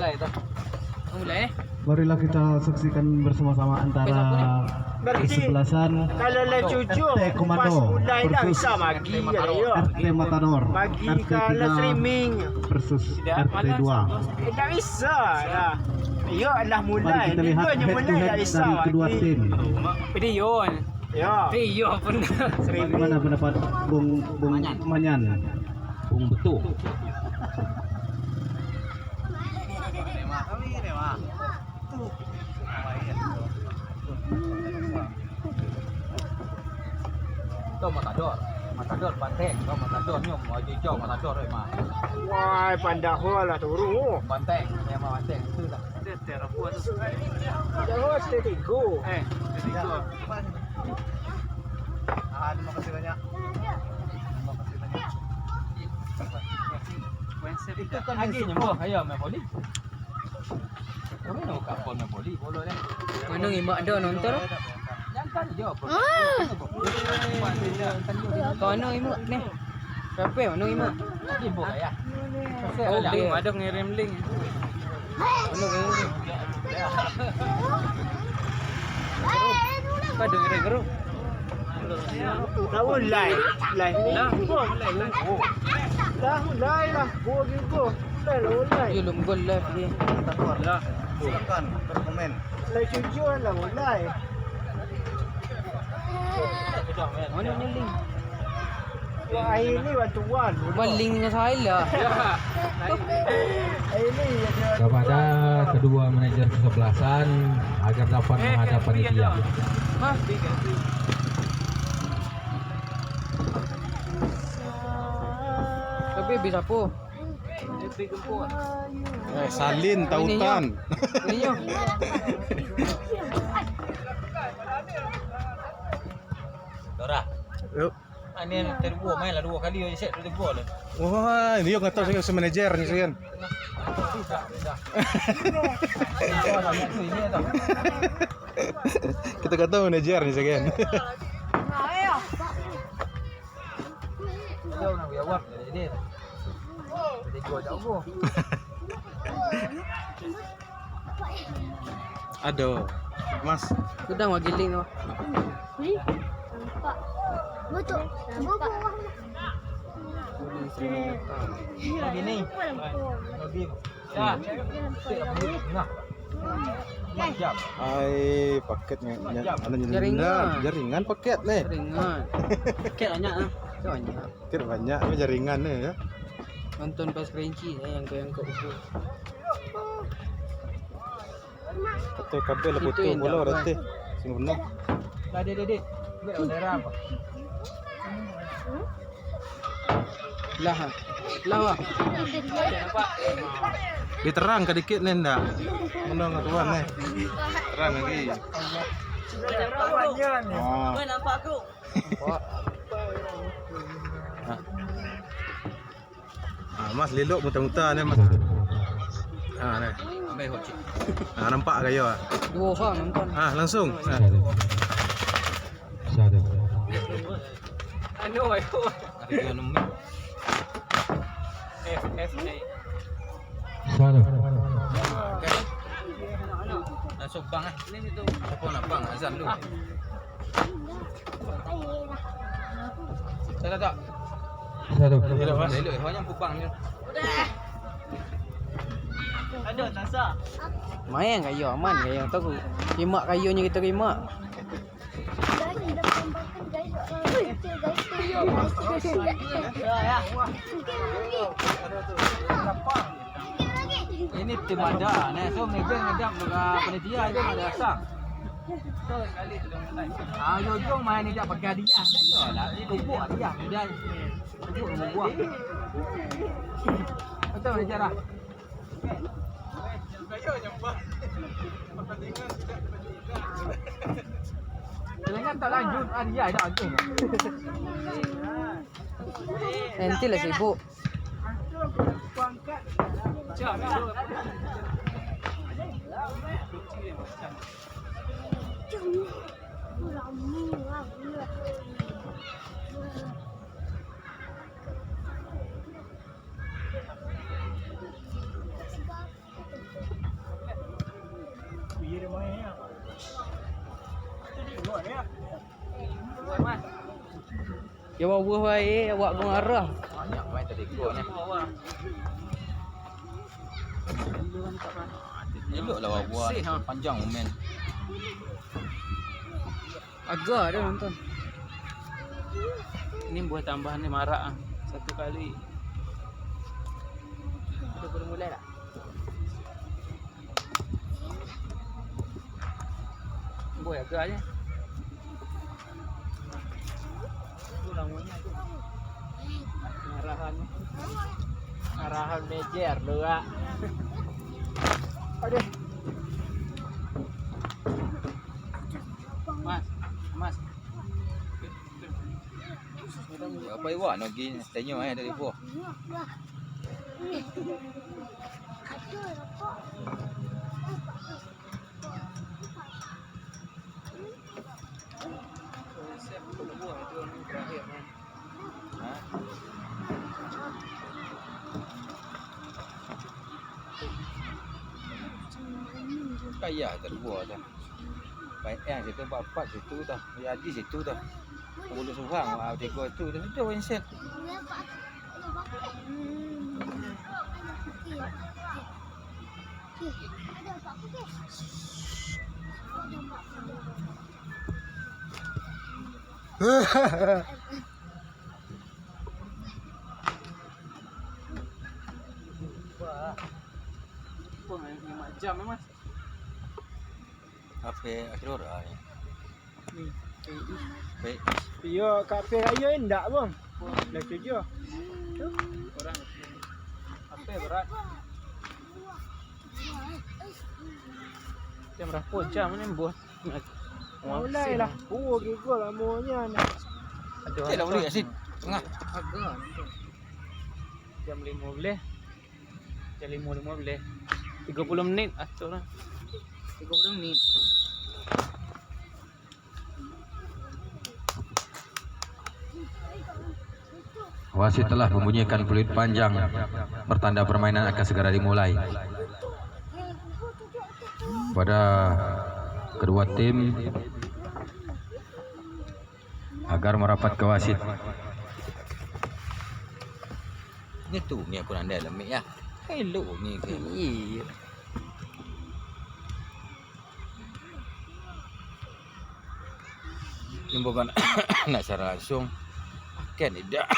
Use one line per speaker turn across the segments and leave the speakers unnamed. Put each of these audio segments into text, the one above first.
mulai dah. Mulai nih.
Marilah kita saksikan bersama-sama antara kesebelasan
Kalau lah cucu
RT
pas
Komando
mulai dah
versus
bisa magi ya.
RT Matador,
Magi
RT
kalau
3
streaming
versus RT 2.
tak bisa lah. Ya lah
Mari
mulai.
kita lihat
Dua-duanya
head to
mulai
head
tak bisa
dari kedua
magi.
tim.
Video kan.
Ya.
Video pun.
Bagaimana pendapat Bung Manyan?
Bung betul. Kau matador banteng, kau matador nyom, mau jauh matador mah.
Wah, pandak ho lah turu.
Banteng, yang mau banteng itu lah.
Jauh stetigo.
Terima kasih banyak. Itu kan lagi nyembuh, ayo main voli. Kami nak buka pon main voli, boleh ni.
Mana imak dah nonton?
Jangan jawab.
Kono imak ni. Berapa mana imak?
Ibu ya.
Oh, dia ada ngirim link. Mana ngirim? Pada ngirim grup.
Dah mulai. Live ni.
Dah.
Dah mulai lah. Gua gitu. Dah mulai.
Dia belum gol live dia.
Lah.
Silakan berkomen.
Live cucu lah mulai.
Mana ni link?
Wah, air ni bantuan.
Link dengan saya lah.
Air ni dia.
Kepada kedua manajer kesebelasan agar dapat menghadap panitia.
Hah? Tapi bisa apa?
Salin tautan.
Ini nyo.
Dora.
Yuk.
Ini terbuat main lah 2 kali set terbuat lah.
Wah, ini yung ngato sa manager ni siyan. Kita kata manager ni siyan.
Jauh nak biar wak jadi. Jadi gua jauh.
Aduh. Mas,
Sudah bagi link tu.
Nampak. Betul. Nampak.
Lagi ni. Lagi. Ya. Nah. Jam.
ay paketnya ano
Jaringan.
jaringan paket nih.
Ringan. Paket banyak ah. Banyak.
Paket banyak nih jaringan nih ya.
Nonton pas kerinci yang kau buku.
Betul kabel
Itu
putu
yang
bola
tak
berarti. Sing benar.
Dah dek. Buat daerah apa?
Lah. Lah.
Nampak.
Diterang kedikit nih ndak. Menang tuan nih. Terang lagi. Oh.
Nampak aku.
Ah, Mas lelok muta-muta nih Mas. Ah, nih.
Ambil hocik.
Ah, nampak kayo ah.
Dua orang nonton.
Ah, langsung. Ah.
Satu.
Anu ayo. Ada 2 nombor. FFA.
Satu.
Langsung bang eh. Ini tu. Siapa nak bang azan dulu. Tak.
Satu.
Elok hanya pupang ni. Ada nasa.
Main kayu aman kayu tahu. Rimak kayunya kita rimak.
Ini tim ada. Nah, so megang ada panitia itu ada asang. So sekali tu. Jom main ni dah pakai hadiah saja lah. Tumpuk hadiah dia. Tumpuk nombor buang. Betul ni cara. Jangan tak lanjut hadiah dah tu.
Nanti lah sibuk. Ya buah baik, awak pengarah.
Banyak main tadi golnya. Eloklah awak buat panjang momen.
Agak ada nonton. Ini buah tambahan ni marak ah. Satu kali. Dah boleh mulai tak? Buah agaknya. Tu namanya tu. Arahan mejer dua.
Aduh.
Mas.
Apa iwak nak pergi tanya dari buah. Kaya terbuat dah. Baik yang situ bapak situ dah. Jadi situ dah. Bulu suhang teko tu dah sudah win set.
Buah 5 jam Mas.
Apa akhir orang ni. Baik.
Yo kafe ayo endak bang. Dah kerja.
Orang apa berat? Jam berapa jam ni buat?
Mulailah. Gigol amonya ni.
Cik lah boleh asyik. Tengah.
Agak. Jam 5 boleh. Jam 5 boleh. 30 minit atur lah. 30 minit.
Wasit telah membunyikan peluit panjang, bertanda permainan akan segera dimulai. Pada kedua tim agar merapat ke wasit.
Ni tu ni aku nak dalam mic ya. Hello ni ke.
Iya.
Ni bukan nak secara langsung. Kan tidak.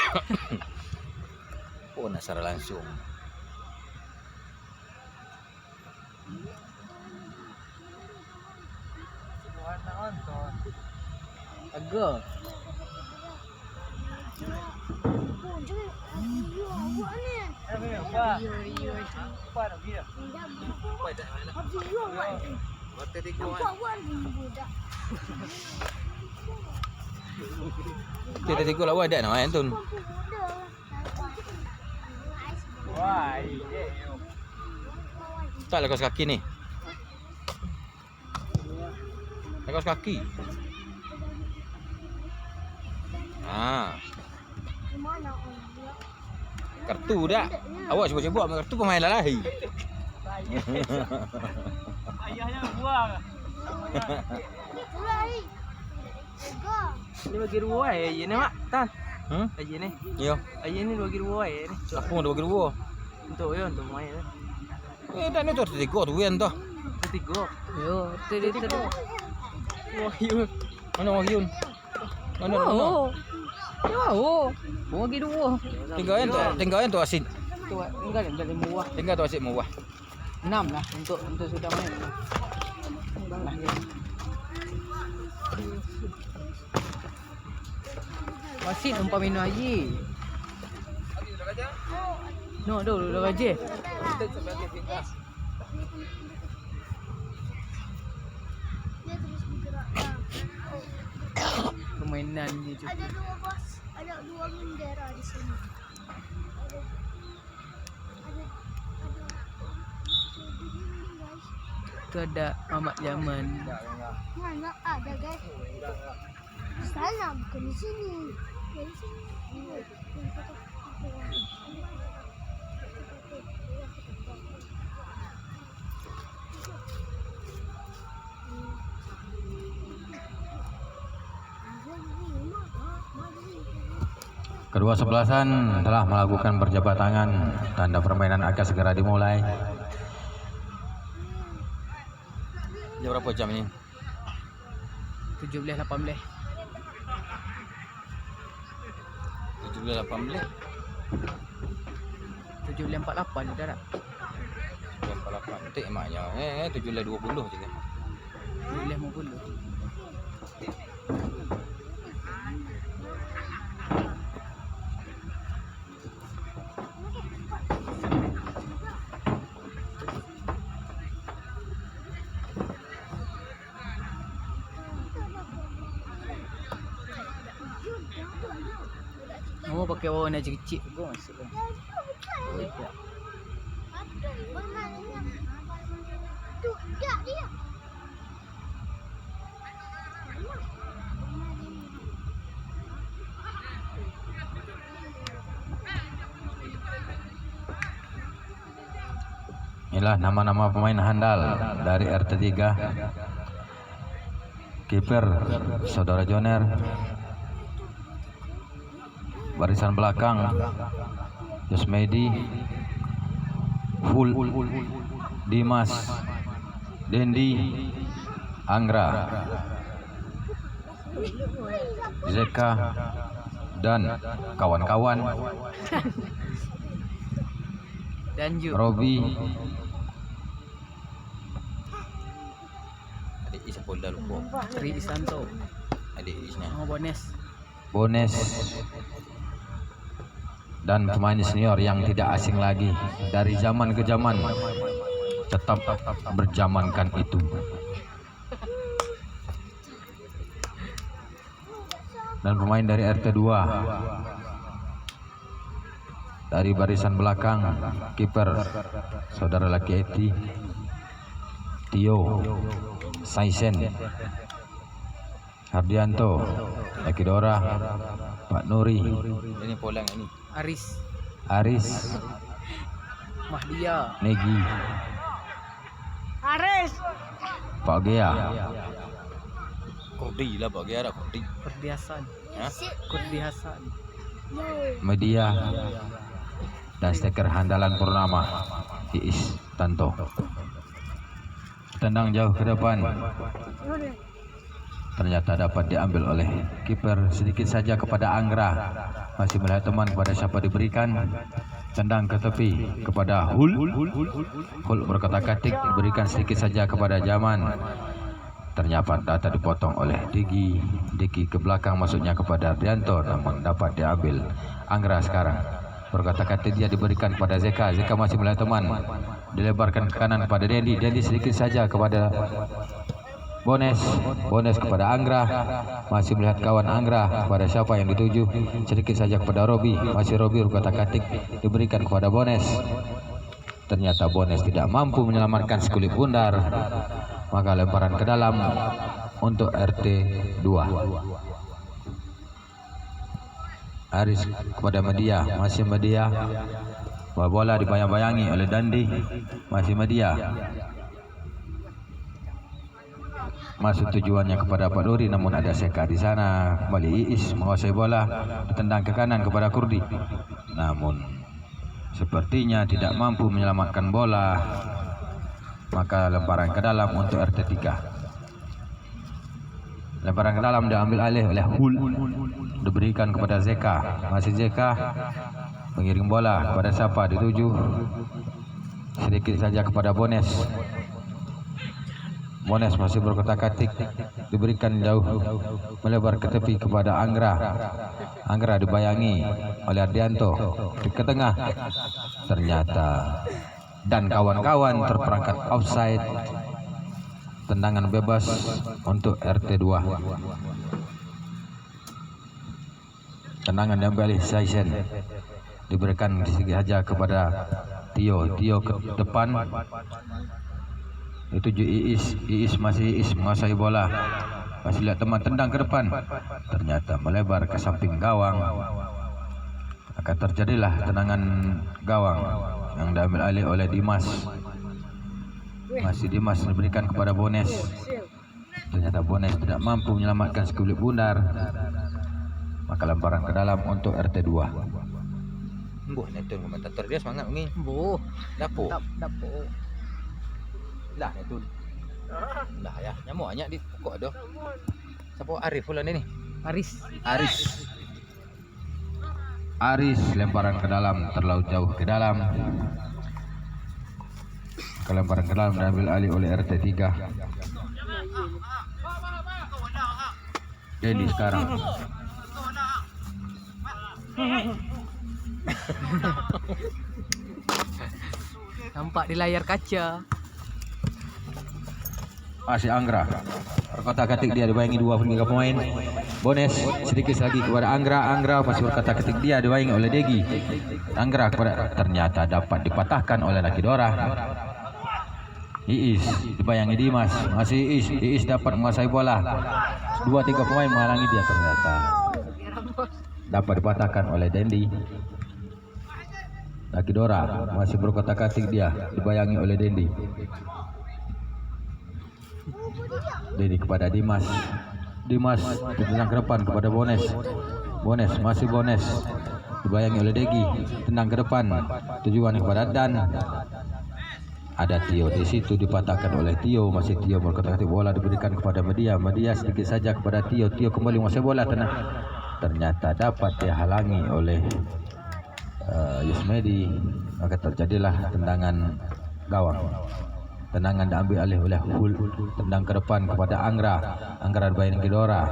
Oh nak secara langsung.
Agak.
Dia dah tiga lawan dah nak main tu.
Wah,
Tak lekas kaki ni. Lekas kaki. Kartu dah. Awak cuba-cuba ambil kartu pemain lari.
ayahnya buang. Ini bagi dua ni mak. Tan. Aje ni.
Yo.
Aje ni bagi dua ni.
Lapung dah bagi dua.
Untuk yo untuk main.
Dah ni tu tiga tu yang tu.
Tiga. Yo, tadi. Wah, yo.
Mana Wahyun? Mana?
Yo. Bagi dua.
Tinggal yang tu asin.
Tu enggak ada muah.
Tinggal tu asin muah.
6 lah untuk sudah main. Wasit umpam minum air. No, dah gaji. Permainan ni juga.
Ada dua bos, ada dua bendera di sini.
Tu ada Ahmad Yaman.
Mana ada guys? Sana bukan di sini. Dari sini.
Kedua sebelasan telah melakukan perjabat tangan. Tanda permainan akan segera dimulai. Jam berapa jam ini?
17.18.
17.18.
17.48 dah tak?
Jam 48. Tik maknya. 17.20 je.
17.50. Oh, pakai warna kecil tu masuk kan. Tidak.
Tidak dia.
Inilah nama-nama pemain handal dari RT3. Kiper Saudara Joner. Barisan belakang Yusmedi, Full, Dimas, Dendi, Anggra, Zeka, dan kawan-kawan
Danju.
Robi. Adik Is Polda lupa.
Tri Isanto.
Adik Isnya.
Oh,
Bones. Dan pemain senior yang tidak asing lagi dari zaman ke zaman tetap berzamankan itu. Dan pemain dari RT2 dari barisan belakang kiper saudara laki Eti, Tio, Saisen, Hardianto, Ekidora, Pak Nuri, ini Polang ini, Aris,
Mahdia,
Negi,
Aris.
Pak Gea, Kurdi lah Pak Gea ada Kurdi,
Kurdi Hasan,
ya?
Kurdi Hasan,
Media, dan steker handalan Purnama, Iis Tanto. Tendang jauh ke depan, ternyata dapat diambil oleh kiper sedikit saja kepada Anggra. Masih melihat teman kepada siapa diberikan. Tendang ke tepi kepada Hul. Hul berkotak-katik diberikan sedikit saja kepada Zaman. Ternyata data dipotong oleh Digi. Digi ke belakang masuknya kepada Ardianto, namun dapat diambil Anggra sekarang. Berkotak-katik dia diberikan kepada Zeka. Zeka masih melihat teman. Dilebarkan ke kanan kepada Dendi. Dendi sedikit saja kepada Bones kepada Anggra, masih melihat kawan Anggra kepada siapa yang dituju, sedikit saja kepada Robi, masih Robi berkotak-katik diberikan kepada Bones. Ternyata Bones tidak mampu menyelamatkan sekulit bundar, maka lemparan ke dalam untuk RT2. Aris kepada Media, masih Media, bola dibayang-bayangi oleh Dandi, masih Media. Masuk tujuannya kepada Pak Nuri, namun ada Seka di sana. Kembali Iis menguasai bola, ditendang ke kanan kepada Kurdi, namun sepertinya tidak mampu menyelamatkan bola, maka lemparan ke dalam untuk RT3. Lemparan ke dalam diambil alih oleh Hul, diberikan kepada Zeka, masih Zeka mengirim bola kepada siapa dituju, sedikit saja kepada Bones. Bones masih berkotak-katik diberikan jauh melebar ke tepi kepada Anggra. Anggra dibayangi oleh Ardianto ke tengah, ternyata dan kawan-kawan terperangkap offside. Tendangan bebas untuk RT2. Tendangan diambil alih Saisen, diberikan sedikit saja kepada Tio ke depan. Itu Iis masih menguasai bola, masih lihat teman tendang ke depan, ternyata melebar ke samping gawang. Akan terjadilah tendangan gawang yang diambil alih oleh Dimas. Masih Dimas diberikan kepada Bones. Ternyata Bones tidak mampu menyelamatkan sekulit bundar, Maka lemparan ke dalam untuk RT2.
Buh, netun komentator dia semangat ni.
Bu,
Dapur.
dapur.
Lah netun. Lah ya, nyamuk banyak di pokok ada. Siapa Arif pula ni?
Aris.
Aris lemparan ke dalam, terlalu jauh ke dalam. Kelemparan ke dalam diambil alih oleh RT3. Dendi sekarang.
Nampak di layar kaca.
Masih Anggra. Berkotak-katik dia dibayangi 2 pemain. Bones sedikit lagi kepada Anggra. Anggra masih berkotak-katik dia dibayangi oleh Degi. Anggra ternyata dapat dipatahkan oleh Laki Dora. Iis dibayangi Dimas. Masih Iis dapat menguasai bola. 2-3 pemain menghalangi dia, ternyata dapat dipatahkan oleh Dendi. Laki Dora masih berkotak-katik dia dibayangi oleh Dendi. Dendi kepada Dimas. Dimas tendang ke depan kepada Bones. Masih Bones dibayangi oleh Degi. Tendang ke depan, tujuan kepada Dan. Ada Tio di situ, dipatahkan oleh Tio. Masih Tio berkotak-katik, bola diberikan kepada Media. Media sedikit saja kepada Tio. Tio kembali menguasai bola, ternyata dapat dihalangi oleh Yusmedi. Maka terjadilah tendangan gawang. Tendangan diambil alih oleh Hul. Tendang ke depan kepada Anggra. Anggra dibayangi Dora.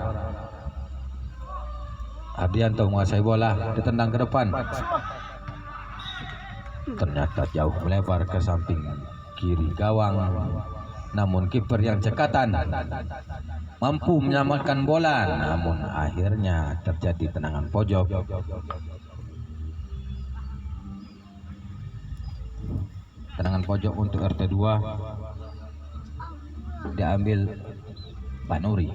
Ardianto menguasai bola, ditendang ke depan. Ternyata jauh melebar ke samping kiri gawang. Namun kiper yang cekatan mampu menyelamatkan bola. Namun akhirnya terjadi tendangan pojok. Tendangan pojok untuk RT2 diambil Pak Nuri.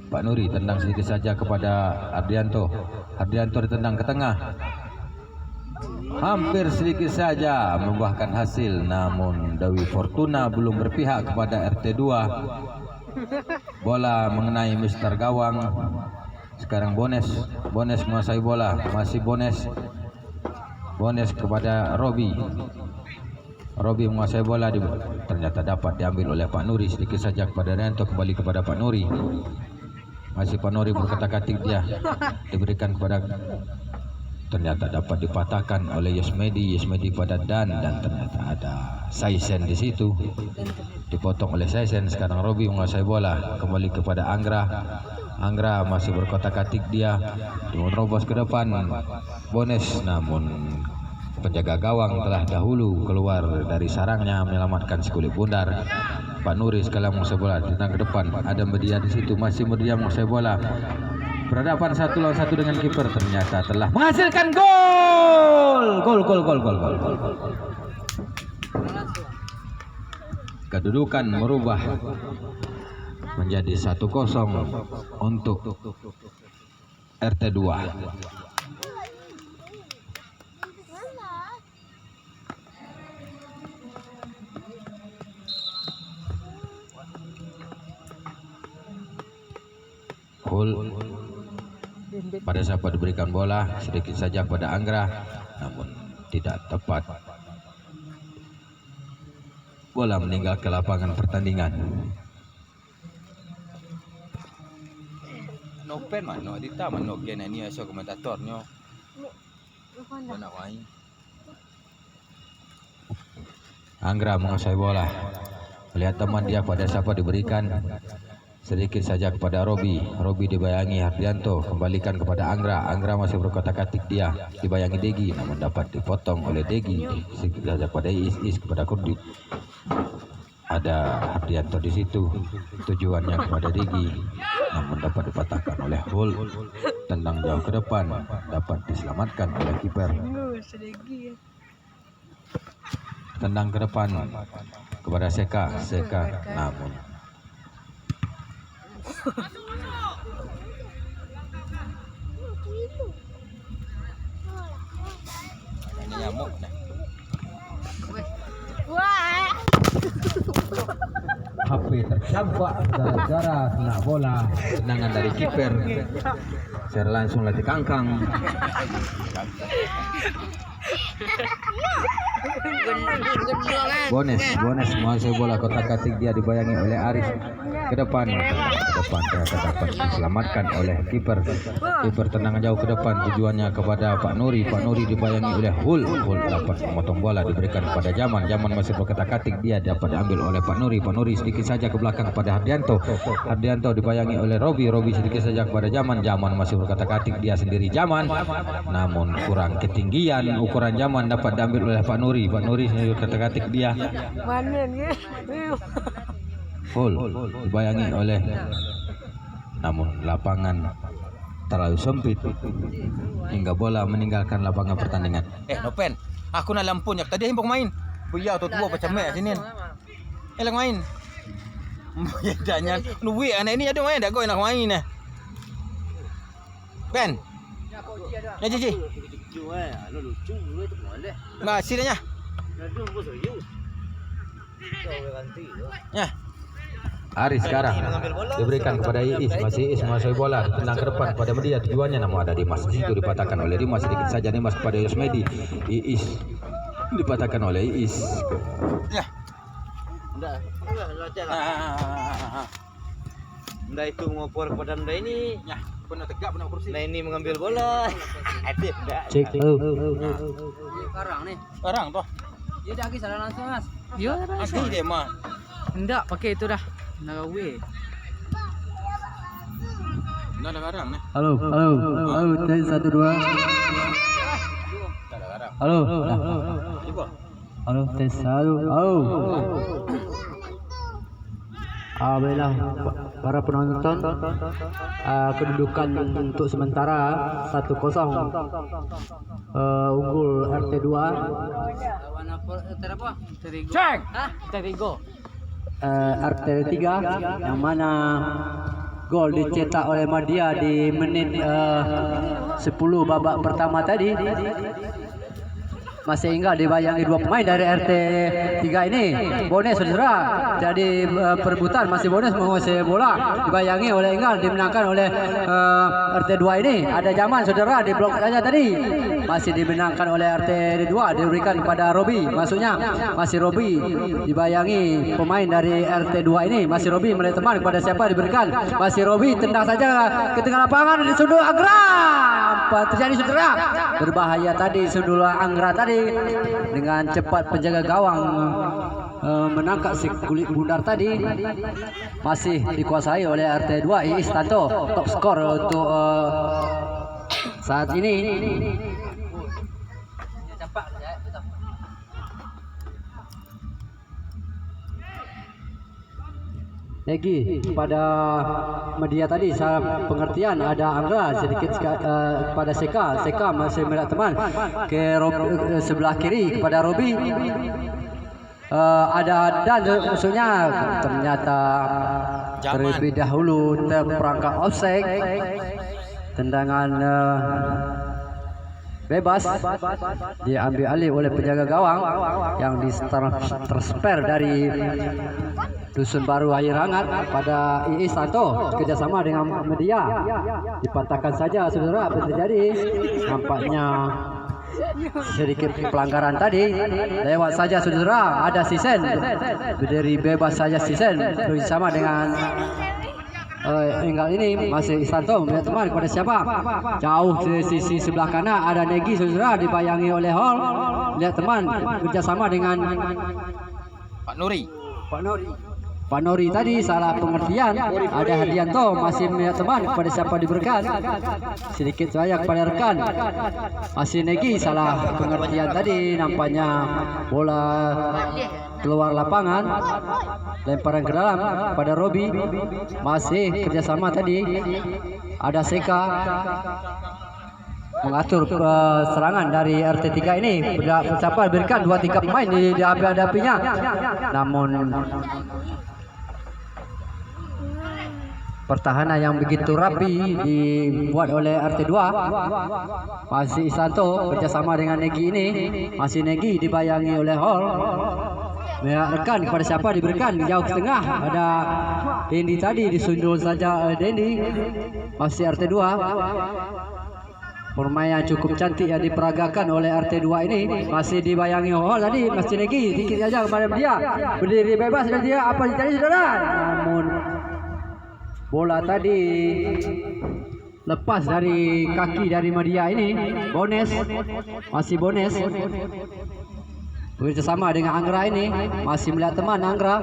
Pak Nuri tendang sedikit saja kepada Ardianto. Ardianto ditendang ke tengah. Hampir sedikit saja membuahkan hasil, namun Dewi Fortuna belum berpihak kepada RT2. Bola mengenai Mister Gawang. Sekarang Bones menguasai bola. Masih Bones kepada Robi. Robi menguasai bola, ternyata dapat diambil oleh Pak Nuri. Sedikit saja kepada Rianto, kembali kepada Pak Nuri. Masih Pak Nuri berkotak-katik dia, diberikan kepada, ternyata dapat dipatahkan oleh Yusmedi pada Dan ternyata ada Saisen di situ, dipotong oleh Saisen. Sekarang Robi menguasai bola, kembali kepada Anggra. Anggra masih berkotak-katik dia, menerobos ke depan Bones, namun penjaga gawang telah dahulu keluar dari sarangnya menyelamatkan si kulit bundar. Pak Nuri sekalian menguasai bola, tendang ke depan. Ada Media di situ, masih Media menguasai bola. Berhadapan 1 lawan 1 dengan kiper, ternyata telah menghasilkan gol. Kedudukan merubah menjadi 1-0 untuk RT2. Hul pada saat diberikan bola sedikit saja pada Anggra, namun tidak tepat. Bola meninggalkan lapangan pertandingan.
No pen mano dita mano gen ni aso komentatornya. Mana wae.
Anggra menguasai bola. Melihat teman dia pada siapa diberikan sedikit saja kepada Robi. Robi dibayangi Hardianto, kembalikan kepada Anggra. Anggra masih berkotak-katik dia, dibayangi Degi, namun dapat dipotong oleh Degi. Sedikit saja kepada Is kepada Kurdi. Ada Hardianto di situ, tujuannya kepada Degi, namun dapat dipatahkan oleh Hul. Tendang jauh ke depan, dapat diselamatkan oleh kiper. Tendang ke depan kepada Seka, namun
Ini nyamuk dah.
Wah.
HP tapi tercampak gara-gara kena bola. Tendangan dari kiper. Secara langsung latih kangkang. Bones menguasai bola kotak-katik, dia dibayangi oleh Aris ke depan ternyata dapat diselamatkan oleh kiper. Kiper tendangan jauh ke depan, tujuannya kepada Pak Nuri dibayangi oleh Hul dapat memotong bola, diberikan kepada Jaman masih berkotak-katik, dia dapat diambil oleh Pak Nuri sedikit saja ke belakang kepada Hardianto dibayangi oleh Robi sedikit saja kepada Jaman masih berkotak-katik, dia sendiri Jaman, namun kurang ketinggian ukuran Jaman, dapat diambil oleh Pak Nuri sendiri berkotak-katik, dia Full dibayangi oleh, namun lapangan terlalu sempit hingga bola meninggalkan lapangan pertandingan.
Nopen, aku nak lampunnya tadi himpong main. Buyau tu tua macam mek sini. Elang main. Ya jangan nuwi anak ini ada main dak kau nak main nah. Ben. Ya Cici. Nah, siranya. Ya.
Aris sekarang diberikan kepada Iis, masih Iis menguasai bola, tendang ke depan pada media, tujuannya namun ada Dimas, di situ dipatahkan oleh Dimas, sedikit saja Dimas kepada Yusmedi. Iis dipatahkan oleh Iis.
Ya.
Nda itu ngopor pada nda ini.
Ya, benar tegak benar kursi.
Nda ini mengambil bola.
Cek.
Sekarang toh.
Dia dah lagi salah langsung Mas. Ya,
Ada dia mah.
enggak pakai itu dah. Nagawe.
Enggak ada garang nih.
Halo, tes 1 2. Halo. Halo, tes 1. Baiklah para penonton, kedudukan untuk sementara 1-0 unggul RT2.
Lawan apa? Apa? Terigo. Cek. Hah? Terigo.
RT3 yang mana gol dicetak oleh Madia di menit 10 babak pertama tadi. Masih ingat dibayangi 2 pemain dari RT3 ini. Bones saudara, jadi perebutan masih Bones menguasai bola, dibayangi oleh Enggal, dimenangkan oleh RT2 ini. Ada Jaman saudara, di blok saja tadi. Masih dimenangkan oleh RT2, diberikan kepada Robi. Maksudnya masih Robi dibayangi pemain dari RT2 ini. Masih Robi melihat teman kepada siapa diberikan. Masih Robi tendang saja ke tengah lapangan di sudut Anggra. Apa terjadi saudara? Berbahaya tadi sudut Anggra tadi. Dengan cepat penjaga gawang menangkap si kulit bundar tadi. Masih dikuasai oleh RT2 Iis Tanto, top skor untuk saat ini. Lagi pada media tadi salah pengertian, ada Anggra sedikit pada Seka masih melihat teman ke sebelah kiri kepada Robi. Ada dan maksudnya ternyata terlebih dahulu terperangkap offside, tendangan bebas diambil alih oleh penjaga gawang yang ditransfer dari Dusun Baru Air Hangat pada Iis Tanto kerjasama dengan media. Dipatahkan saja saudara, apa terjadi? Nampaknya sedikit pelanggaran tadi, lewat saja saudara. Ada Sisen, berdiri bebas saja Sisen bersama dengan Enggal ini. Masih Isanto melihat teman kepada siapa? Jauh di sisi sebelah kanan ada Negi saudara, dibayangi oleh Hall. Lihat teman kerjasama dengan Pak Nuri tadi salah pengertian. Ada Hardianto masih melihat teman kepada siapa diberikan. Sedikit saja kepada rekan. Masih Negi salah pengertian tadi. Nampaknya bola keluar lapangan, lemparan ke dalam pada Robi. Masih kerjasama tadi. Ada Seka mengatur serangan dari RT3 ini. Siapa berikan 2-3 pemain di hadapinya. Namun pertahanan yang begitu rapi dibuat oleh RT2. Masih Isanto kerjasama dengan Negi ini. Masih Negi dibayangi oleh Hall.
rekan kepada siapa diberikan jauh ke tengah. Ada Dendi tadi disundul saja Dendi. Masih RT2. Permainan cukup cantik yang diperagakan oleh RT2 ini. Masih dibayangi tadi masih Negi dikit saja kepada dia. Berdiri bebas dan dia apa tadi saudara. Namun bola tadi lepas dari kaki dari media ini. Bones. Masih Bones. Bekerjasama dengan Anggra ini. Masih melihat teman Anggra.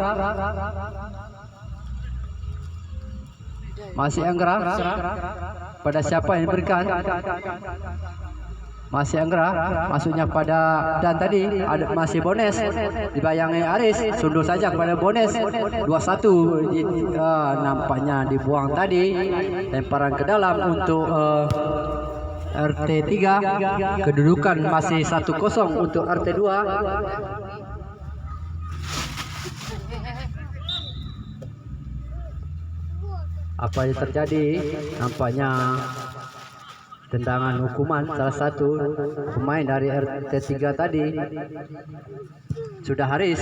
Masih Anggra. Pada siapa yang diberikan? Masih Anggra. Masuknya pada Dan tadi ada masih Bones. Dibayangi Aris. Sundul saja kepada Bones. 2-1. Nampaknya dibuang tadi. Lemparan ke dalam untuk RT3. Kedudukan masih 1-0 untuk RT2. Apa yang terjadi? Nampaknya tendangan hukuman salah satu pemain dari RT3 tadi. Sudah Haris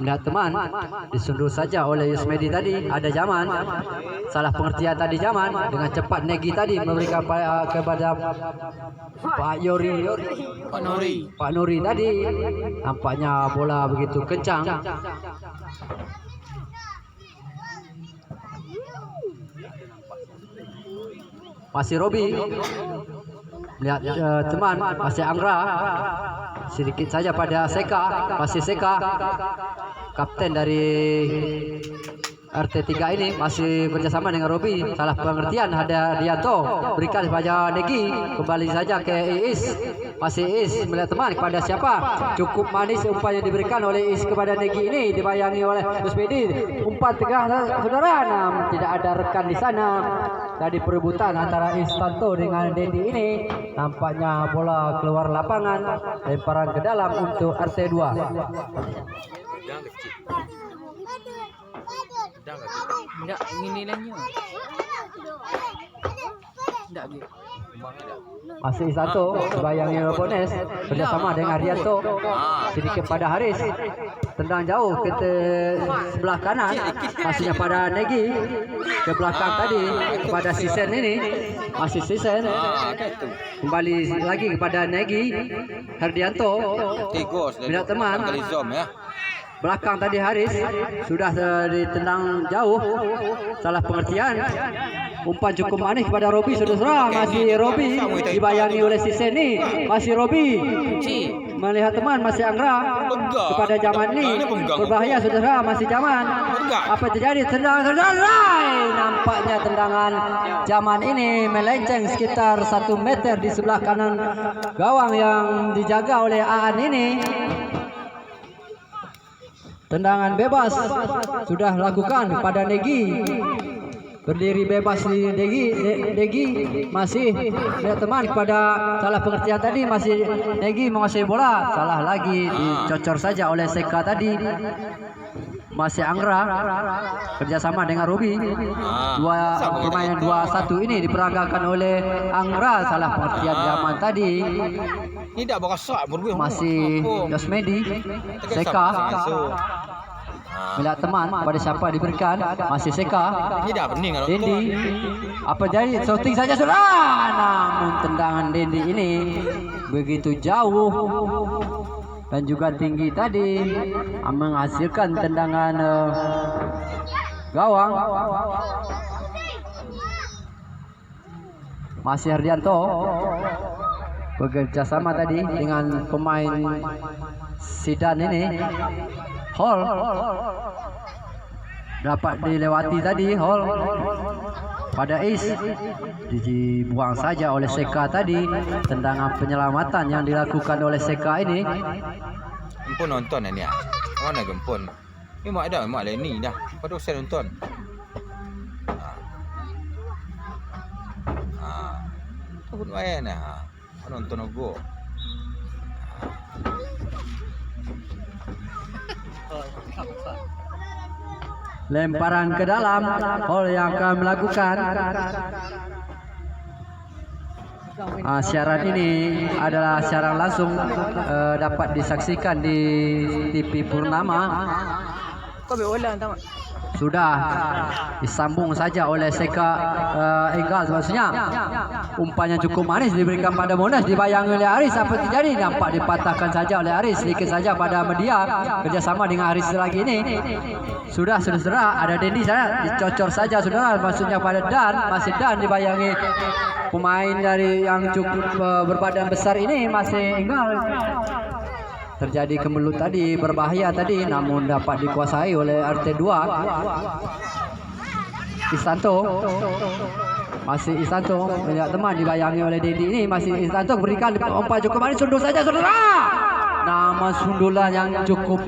melihat teman disundul saja oleh Yusmedi tadi. Ada Zaman, salah pengertian tadi Zaman. Dengan cepat Negi tadi memberikan kepada Pak Nuri tadi. Nampaknya bola begitu kencang. Masih Robi melihat teman. Masih Anggra sedikit saja pada Seka. Masih Seka kapten dari RT3 ini masih kerjasama dengan Robi. Salah pengertian ada Dianto berikan kepada Negi. Kembali saja ke Iis. Masih Iis melihat teman kepada siapa? Cukup manis umpan yang diberikan oleh Iis kepada Negi ini. Dibayangi oleh Yusmedi. Umpan tengah saudara. Tidak ada rekan di sana. Tadi perebutan antara Istanto dengan Dendi ini. Nampaknya bola keluar lapangan. Lemparan ke dalam untuk RT2.
Enggak, ini nilainya. Enggak gitu.
Masih Istanto dibayangi Bones bersama dengan Rianto. Sedikit pada Haris. Tendang jauh ke sebelah kanan. Masihnya pada Negi. Ke belakang tadi kepada Sisen ini. Masih Sisen. Kembali lagi kepada Negi. Herdianto. Melihat teman. Belakang tadi Haris. Sudah ditendang jauh. Salah pengertian. Umpan cukup manis kepada Robi. Sudah masih Robi. Dibayangi oleh Sisen ini. Masih Robi. Melihat teman masih Anggra. Kepada Zaman ini. Berbahaya saudara. Masih Zaman. Apa terjadi? Tendang. Nampaknya tendangan Zaman ini melenceng sekitar 1 meter di sebelah kanan gawang yang dijaga oleh Aan ini. Tendangan bebas sudah lakukan kepada Negi. Berdiri bebas di Negi. Masih lihat teman kepada salah pengertian tadi. Masih Negi menguasai bola. Salah lagi dicocor saja oleh Seka tadi. Masih Anggra kerjasama dengan Robi. Permainan 2-1 ini diperagakan oleh Anggra. Salah pengertian Zaman tadi. Masih Yosmedi. Seka melihat teman pada siapa diberikan. Masih Seka. Dendi. Apa jadi? Shooting saja sudah. Namun tendangan Dendi ini begitu jauh dan juga tinggi tadi menghasilkan tendangan gawang. Masih Herdianto bekerja sama tadi dengan pemain Sidan ini. Hall dapat dilewati tadi. Hall pada Is dibuang saja oleh Seka tadi. Tendangan penyelamatan yang dilakukan oleh Seka ini.
Empun nonton ni ah. Mana gempun? Ni mak ada mak lain ni dah. Pada saya nonton. Tu pun main ah. Nonton go.
Lemparan ke dalam. Hall yang akan melakukan. siaran ini adalah siaran langsung dapat disaksikan di TV Purnama.
Kau berulang tahu?
Sudah disambung saja oleh Seka Enggal, maksudnya umpannya cukup manis diberikan pada Monas, dibayangi oleh Aris. Apa terjadi? Nampak dipatahkan saja oleh Aris, sedikit saja pada media kerjasama dengan Aris lagi ini. Sudah saudara, ada Dendi sana, dicocor saja saudara, maksudnya pada Dan, masih Dan dibayangi pemain dari yang cukup berbadan besar ini, masih Enggal. Terjadi kemelut tadi, berbahaya tadi, namun dapat dikuasai oleh RT2. Istanto, masih Istanto melihat teman, dibayangi oleh Dendi ini, masih Istanto berikan umpan cukup manis, sundul saja saudara. Nama sundulan yang cukup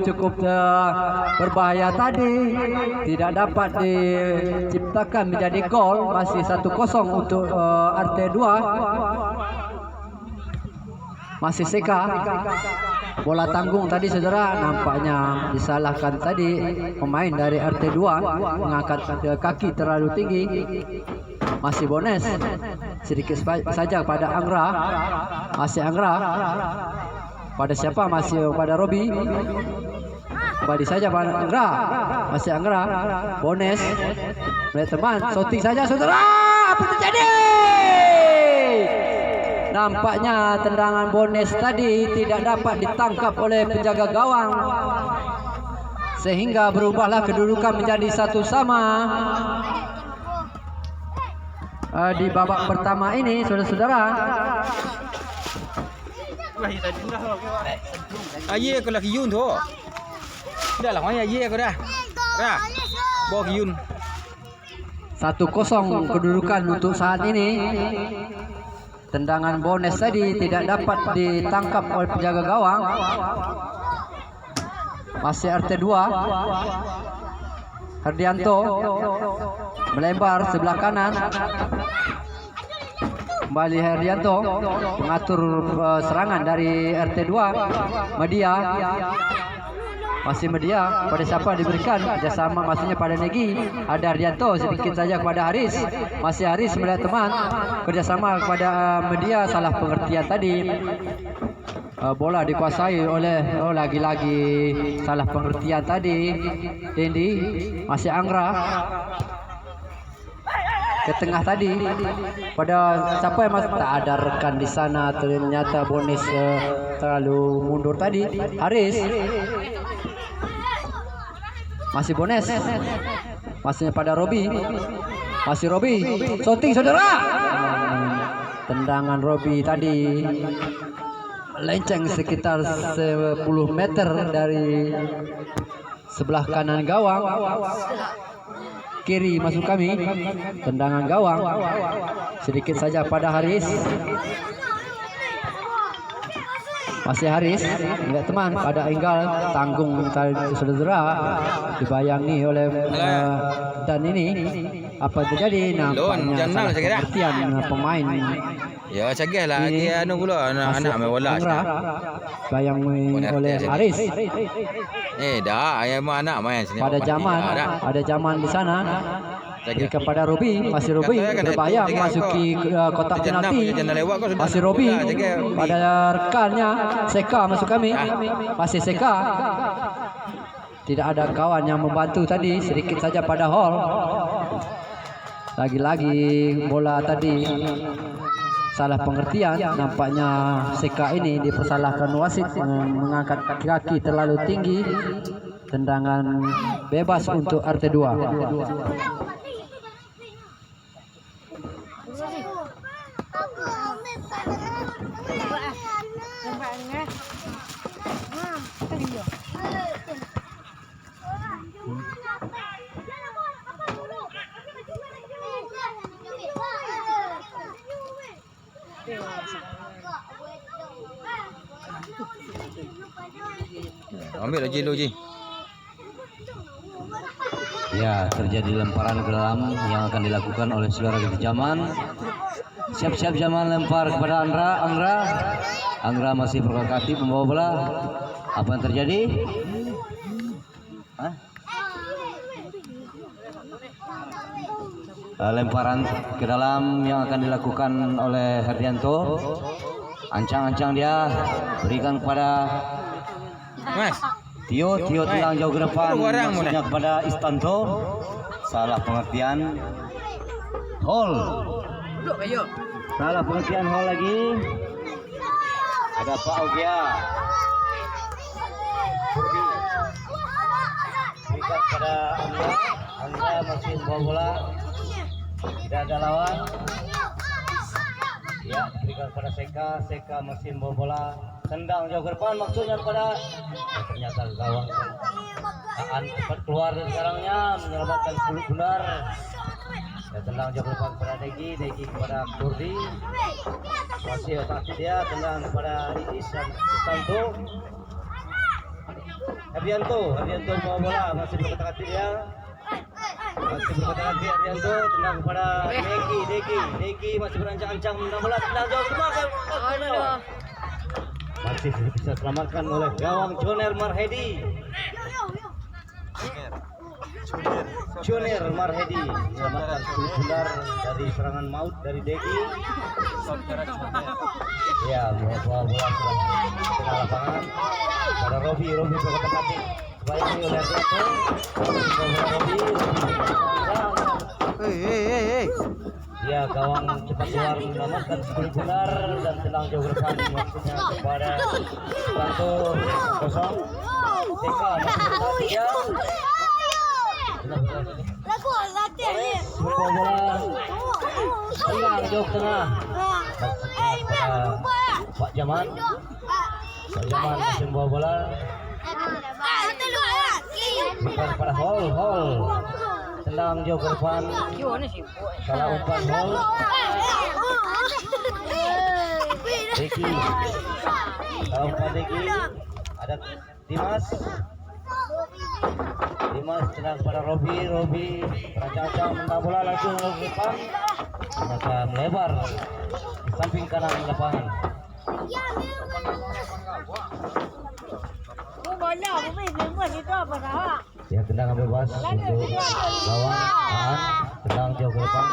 berbahaya tadi tidak dapat diciptakan menjadi gol. Masih 1-0 untuk RT2. Masih Seka. Bola tanggung tadi saudara, nampaknya disalahkan tadi pemain dari RT2 mengangkat kaki terlalu tinggi. Masih Bones, sedikit saja pada Angra. Masih Angra. Pada siapa? Masih pada Robi. Kembali saja pada Angra. Masih Angra. Bones melihat teman, shooting saja saudara. Apa terjadi? Nampaknya tendangan Bones tadi tidak dapat ditangkap oleh penjaga gawang, sehingga berubahlah kedudukan menjadi 1-1 di babak pertama ini, saudara-saudara.
Aye aku lagi Yun tu. Dah lah, aye aku dah. Dah. Bawa ke Yun.
1-0 kedudukan untuk saat ini. Tendangan Bones tadi tidak dapat ditangkap oleh penjaga gawang. Masih RT2. Herdianto melebar sebelah kanan. Kembali Herdianto mengatur serangan dari RT2. Media. Masih media, pada siapa diberikan kerjasama, maksudnya pada Negi. Ada Ardianto, sedikit saja kepada Haris. Masih Haris melihat teman, kerjasama kepada media, salah pengertian tadi. Bola dikuasai oleh, lagi-lagi salah pengertian tadi. Dendi, masih Angra. Ke tengah tadi, pada siapa yang masih tak ada rekan di sana, ternyata Bones terlalu mundur tadi. Haris. Masih Bones, masihnya pada Robi, masih Robi, shooting saudara. Tendangan Robi tadi melenceng sekitar 10 meter dari sebelah kanan gawang. Kiri masuk kami, tendangan gawang, sedikit saja pada Haris. Masih Haris melihat teman pada Enggal, tanggung saudara, dibayangi oleh dan ini apa terjadi? Nampaknya salah pengertian pemain.
Ya cagih lah dia anu pula anak main bola.
Dibayangi oleh Haris.
Dah ayam anak main sini.
Pada zaman ada zaman di sana. Kepada Robi, masih Robi berbahaya memasuki kotak penalti. Masih Robi pada rekannya Seka masuk kami. Masih Seka. Tidak ada kawan yang membantu tadi, sedikit saja pada Hall. Lagi-lagi bola tadi salah pengertian, nampaknya Seka ini dipersalahkan wasit mengangkat kaki terlalu tinggi. Tendangan bebas untuk RT2.
Ambil lagi lo Ji.
Ya, terjadi lemparan ke dalam yang akan dilakukan oleh saudara kita Jaman. Siap-siap Jaman lempar kepada Angra. Angra masih provokatif membawa bola. Apa yang terjadi?
lemparan ke dalam yang akan dilakukan oleh Herdianto. Ancang-ancang dia berikan kepada
Mas.
Tio tendang jauh ke depan, maksudnya kepada Istanto. Salah pengertian. Hall. Salah pengertian Hall lagi. Ada Pak Ogia. Berikan kepada Angga masih membawa bola. Tidak ada lawan. Ya, berikan kepada Seka masih membawa bola. Tendang jauh ke depan, maksudnya kepada ternyata gawang Aan cepat keluar dari sarangnya, menyelamatkan kulit benar. Ya, tendang jauh ke depan kepada Degi kepada Kurdi. Masih otak dia, tendang kepada Iis dan Istanto. Herdianto membawa bola, masih berkata-kata dia. Herdianto tendang kepada Degi masih berancang-ancang menendang bola, tendang jauh ke depan. Masih bisa selamatkan oleh gawang Joner Marhedi. Joner Marhedi selamatkan kulit benar dari serangan maut dari Degi. Ya, membawa bola ke tengah lapangan pada Robi berkata-kata dibayangi oleh Herdianto.
Hei.
Ya, gawang cepat keluar menyelamatkan kulit benar dan tendang jauh ke depan, maksudnya kepada Istanto kosong. Seka masih bertahan membawa bola tendang jauh ke tengah, maksudnya kepada Pak Jaman. Pak Jaman masih membawa bola, bukan kepada Hall. Tendang jauh ke depan, salah umpan Hall. Deki, salah umpan Deki. Ada Dimas tendang kepada Robi berancang-ancang menendang bola langsung ke depan, maka melebar di samping kanan lapangan. Ya, tendangan bebas untuk gawang Aan, tendang jauh ke depan.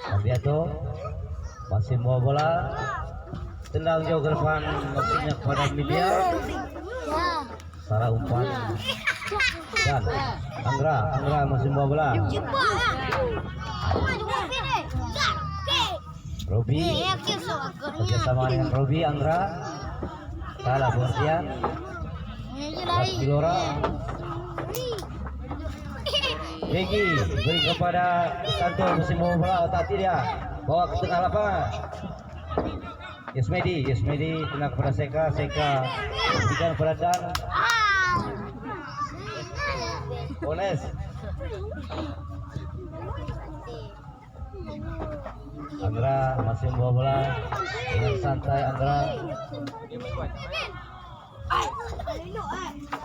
Herdianto masih membawa bola, tendang jauh ke depan, maksudnya kepada Milia. Salah umpan dan Anggra masih membawa bola. Robi kerjasama dengan Robi. Anggra salah pengertian. Kilora. Degi beri kepada Istanto, masih membawa bola, otak dia bawa ke tengah lapangan. Yesmedi tendang kepada Seka berikan kepada Dan. Ones. Anggra masih membawa bola dengan santai. Anggra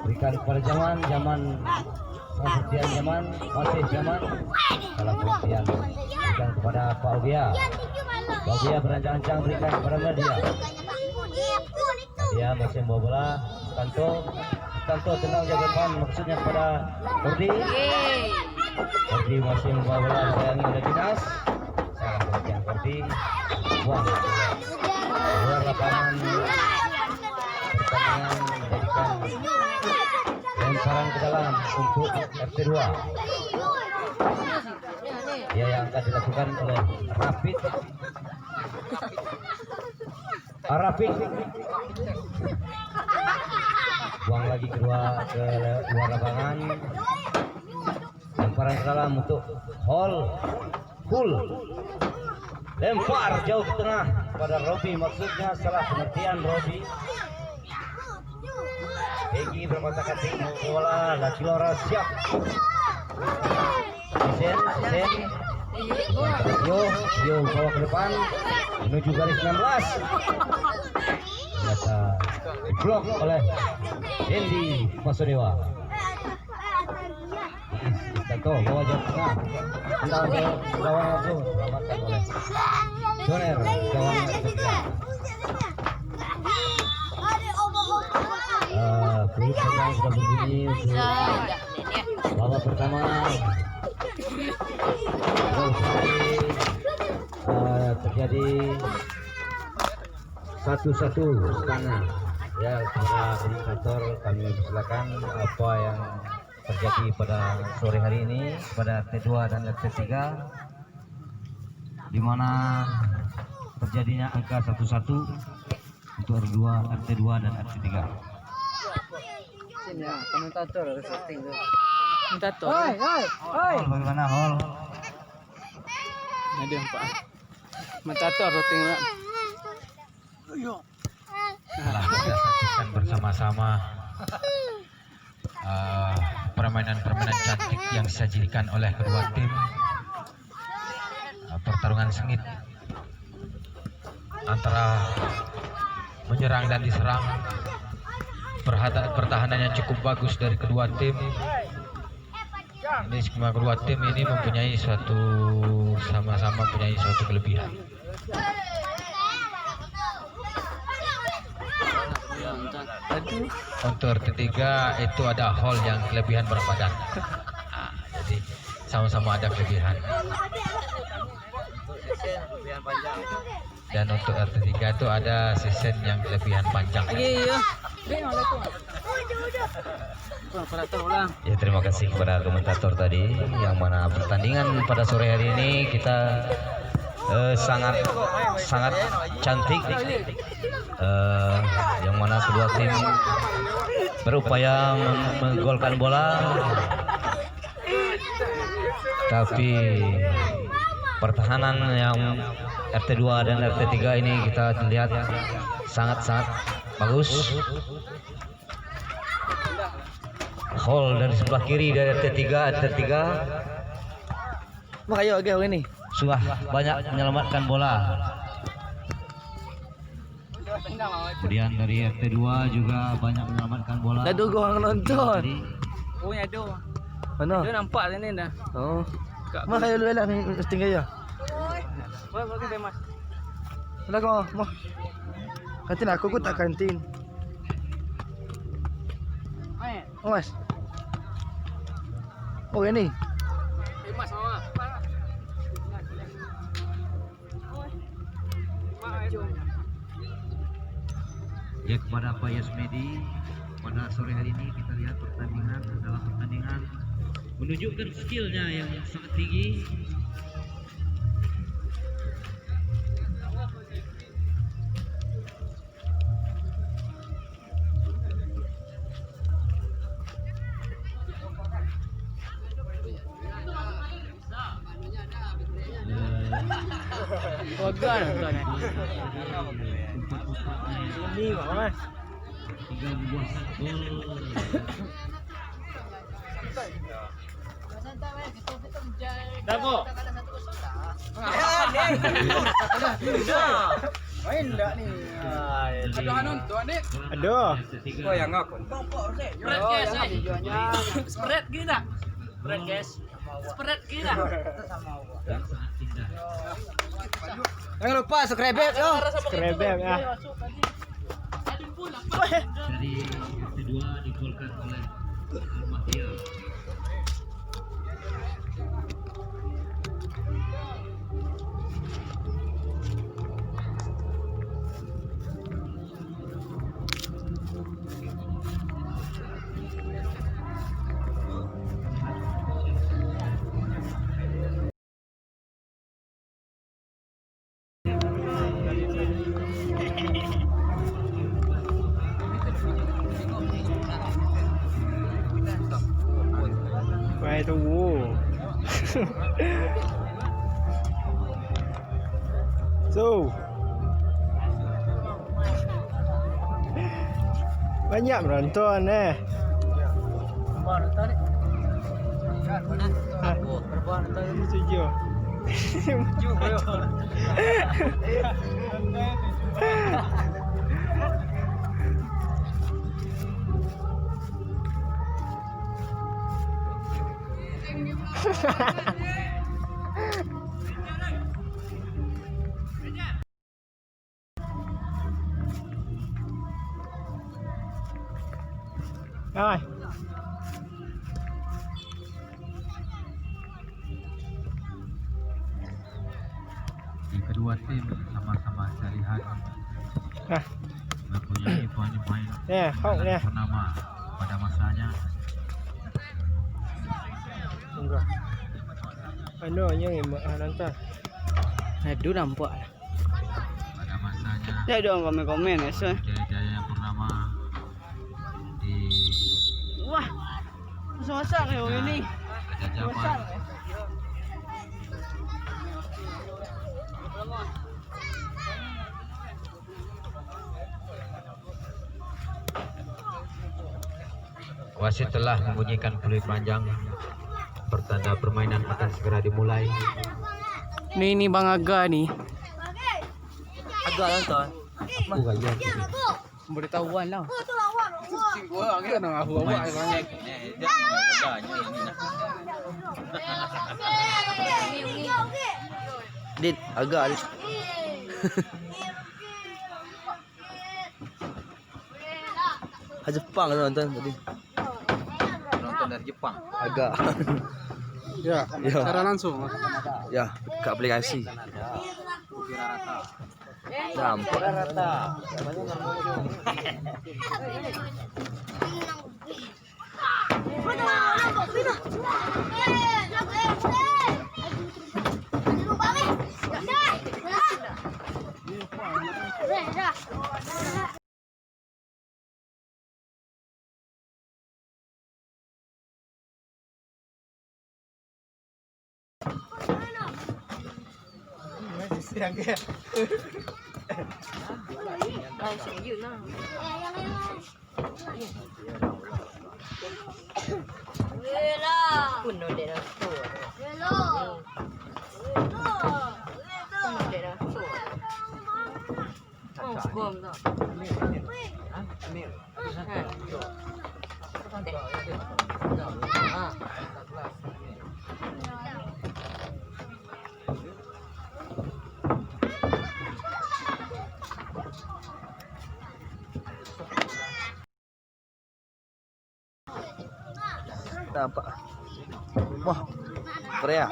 berikan kepada Jaman pengertian masih Jaman salah pengertian, berikan kepada Pak Ogia berancang-ancang berikan kepada Nadia masih membawa bola. Istanto tendang jauh ke depan, maksudnya kepada Kordi masih membawa bola, disayangi oleh Dinas. Salah pengertian Kordi, buang luar lapangan. Pertandingan menjadikan lemparan ke dalam untuk RT2. Ya, yang akan dilakukan oleh Arafik. Buang lagi kedua ke luar lapangan. Lemparan ke dalam untuk Hall. Lempar jauh ke tengah pada Robi, maksudnya salah pengertian Robi. Degi berkontak-kati bola, Kilora siap. Sen. Yo bawa ke depan menuju garis 16. Ternyata diblok oleh Dendi Pasodewa. Istanto bawa jauh tengah, tendang ke gawang langsung, selamatkan oleh Soler gawang RT3. Bunyi terbang sudah berbunyi untuk babak pertama. Terjadi 1-1 sekarang. Ya, para koordinator kami persilakan apa yang terjadi pada sore hari ini pada T2 dan T3, di mana terjadinya angka 1-1 untuk RT2 dan RT3.
Sini ya, komentator harus setting tuh.
Komentator.
Hol, bagaimana Hol?
Ada Pak. Komentator routing lah.
Telah kita saksikan bersama-sama permainan-permainan cantik yang disajikan oleh kedua tim. Pertarungan sengit antara menyerang dan diserang. Pertahanan yang cukup bagus dari kedua tim. Ini semua kedua tim ini mempunyai sama-sama mempunyai suatu kelebihan. Untuk RT3 itu ada hall yang kelebihan berat badan. Jadi sama-sama ada kelebihan. Dan untuk RT3 itu ada season yang kelebihan panjang.
Iya.
Ya, terima kasih kepada komentator tadi, yang mana pertandingan pada sore hari ini kita sangat cantik, yang mana kedua tim berupaya menggolkan bola, tapi pertahanan yang RT2 dan RT3 ini kita lihat sangat bagus. Hall dari sebelah kiri dari RT3
Makanya agak ini.
sudah banyak menyelamatkan bola. Kemudian dari RT2 juga banyak menyelamatkan bola.
Dah dulu orang nonton.
Oh, ya ada.
Mana?
Dia nampak sini dah.
Oh. Makanya lu elah ni tinggal ya.
Bagus deh, Mas.
Dah kau. Mah. Kantin aku tak kantin. Oh, Mas. Oh, ini.
Mas bawa.
Ya, kepada Pak Yasmedi, pada sore hari ini kita lihat pertandingan menunjukkan skillnya yang sangat tinggi.
Wagan nonton ni.
Ini Mas.
3 buah gol.
Dago.
Main tak ni?
Ada nonton ni.
Ada.
Oh yang aku.
Spread guys. Spread gila. Spread guys. Spread gila.
Jangan lupa subscribe yo. Subscribe ya.
Dari RT2 digolkan oleh Al-Mahdia.
Mai tunggu. So. Banyak menonton
Berapa nonton ni?
Berapa nonton ni? 7. Hai.
Di kedua tim sama-sama saya lihat
Nah,
mempunyai pemain
nè, không nè.
bernama pada masanya.
Enggak. Ano yang nonton?
Aduh nampak.
Pada masanya
Ya dong komen-komen ya.
Jaya-Jaya yang purnama di
Wah. Masak ya ini.
Pada zaman wasit telah membunyikan peluit panjang, pertanda permainan akan segera dimulai.
Ini Bang Aga nih.
Agak nonton.
Beritahuan lah.
Pemain cek ni dia agaknya ini.
Dit agak dit.
Jepang nonton tadi. Nonton dari Jepang.
Agak.
Ya, secara langsung.
Ya, ke aplikasi.
Nampak.
Nampak. Wah. Korea.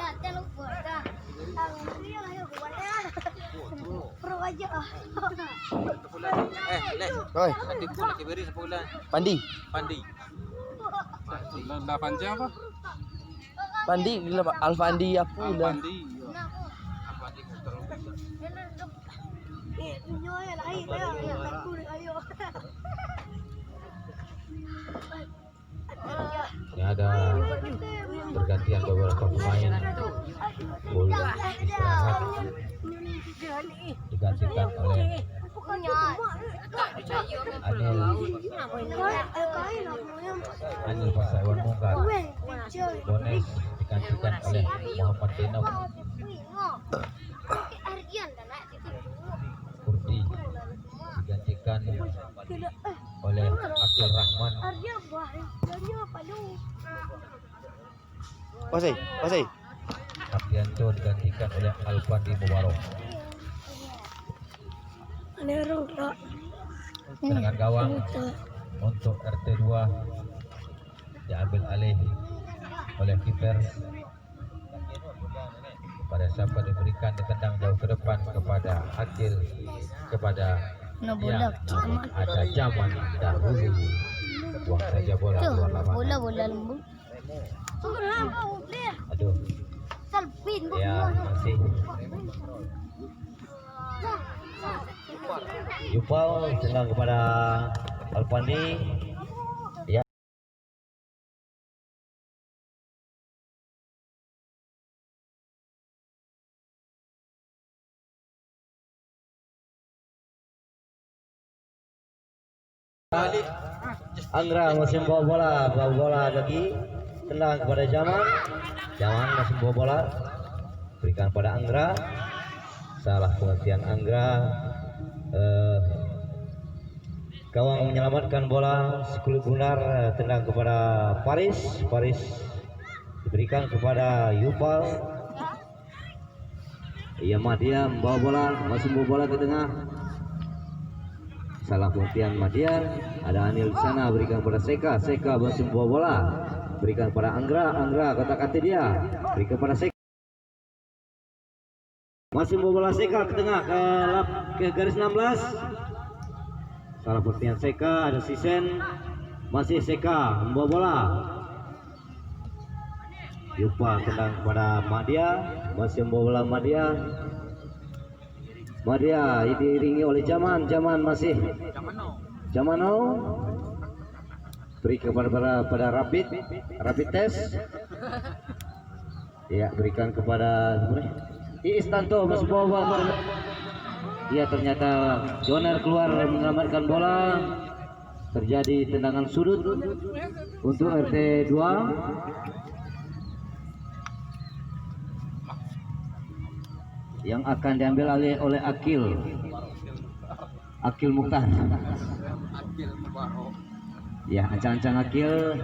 Oi,
Nanti pun lagi beri sebulan.
Pandi.
Pandi.
Lah panjang apa?
Pandi gila Pak. Alfandi apa lah.
Pandi. Pandi terus.
ya ada pergantian beberapa pemain. Bola istirahat digantikan oleh Anil Pasaiwan Mungkar. Bones digantikan oleh Muhammad Denok. Kurdi digantikan oleh Akil Rahman.
Pasai.
Aprianto digantikan oleh Alfandi Mubarok. Serangan gawang untuk RT2 diambil alih oleh kiper. Pada siapa diberikan ditendang jauh ke depan kepada Akil, kepada ada zaman dahulu. Buang saja bola keluar lapangan.
Bola lembu.
Aduh, ya masih
Yupal tendang kepada Alfandi. Ya. Anggra masih bawa bola lagi, tendang kepada Jaman masih bawa bola, berikan pada Anggra, salah pengertian Anggra. Gawang menyelamatkan bola, Sekuluk Gunar tendang kepada Paris diberikan kepada Yupal. Madian membawa bola, masih membawa bola ke tengah, salah pengertian Madian. Ada Anil di sana, berikan pada Seka. Seka masih membawa bola, berikan pada Anggra. Anggra kotak-kati dia, berikan pada Seka. Masih membawa bola Seka ke tengah ke garis 16. Salah pertian Seka, ada Sisen. Masih Seka membawa bola. Yupa tendang kepada Madia, masih membawa bola Madia. Madia diiringi oleh Jaman masih Jamano beri kepada Rapid Test. Ya, berikan kepada Istanto masih bawa. Ya, ternyata Joner keluar menyelamatkan bola. Terjadi tendangan sudut untuk RT 2 yang akan diambil alih oleh Akil Mukhtar. Ya, ancang-ancang Akil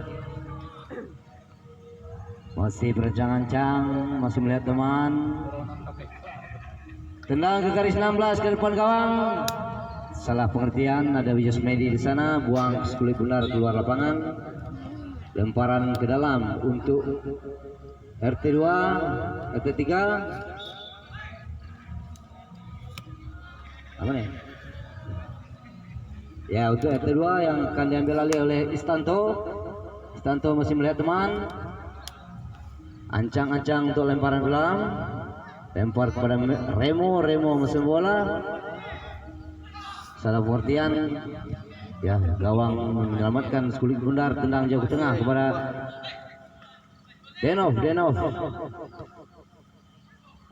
masih berancang-ancang, masih melihat teman. Tendang ke garis 16 ke depan gawang. Salah pengertian, ada Wijus Medi di sana, buang kulit benar keluar lapangan. Lemparan ke dalam untuk RT 2, RT 3. Apa nih? Ya, untuk RT 2 yang akan diambil alih oleh Istanto. Istanto masih melihat teman. Ancang-ancang untuk lemparan ke dalam. Lempar kepada Remo masih bola. Salah pengertian. Ya, gawang menyelamatkan kulit bundar, tendang jauh ke tengah kepada Denov.